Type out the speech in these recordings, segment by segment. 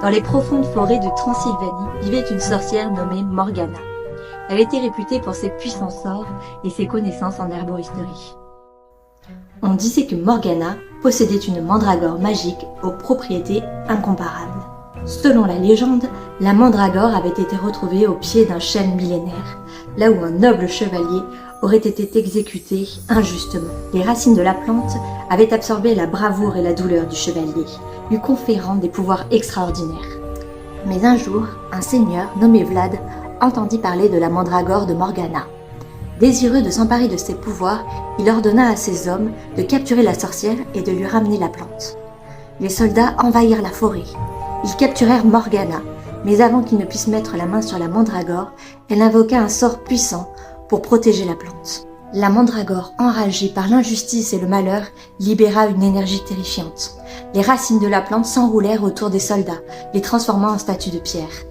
Dans les profondes forêts de Transylvanie vivait une sorcière nommée Morgana. Elle était réputée pour ses puissants sorts et ses connaissances en herboristerie. On disait que Morgana possédait une mandragore magique aux propriétés incomparables. Selon la légende, la mandragore avait été retrouvée au pied d'un chêne millénaire, là où un noble chevalier aurait été exécuté injustement. Les racines de la plante avaient absorbé la bravoure et la douleur du chevalier, lui conférant des pouvoirs extraordinaires. Mais un jour, un seigneur nommé Vlad entendit parler de la mandragore de Morgana. Désireux de s'emparer de ses pouvoirs, il ordonna à ses hommes de capturer la sorcière et de lui ramener la plante. Les soldats envahirent la forêt. Ils capturèrent Morgana, mais avant qu'ils ne puissent mettre la main sur la mandragore, elle invoqua un sort puissant pour protéger la plante. La mandragore, enragée par l'injustice et le malheur, libéra une énergie terrifiante. Les racines de la plante s'enroulèrent autour des soldats, les transformant en statues de pierre.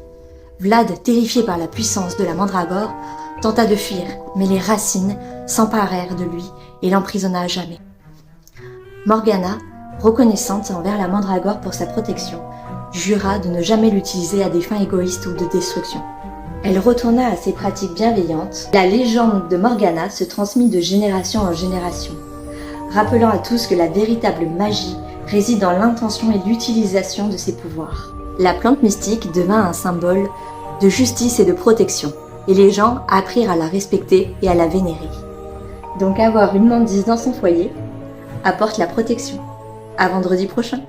Vlad, terrifié par la puissance de la mandragore, tenta de fuir, mais les racines s'emparèrent de lui et l'emprisonna à jamais. Morgana, reconnaissante envers la mandragore pour sa protection, jura de ne jamais l'utiliser à des fins égoïstes ou de destruction. Elle retourna à ses pratiques bienveillantes. La légende de Morgana se transmit de génération en génération, rappelant à tous que la véritable magie réside dans l'intention et l'utilisation de ses pouvoirs. La plante mystique devint un symbole de justice et de protection, et les gens apprirent à la respecter et à la vénérer. Donc avoir une mantis dans son foyer apporte la protection. À vendredi prochain.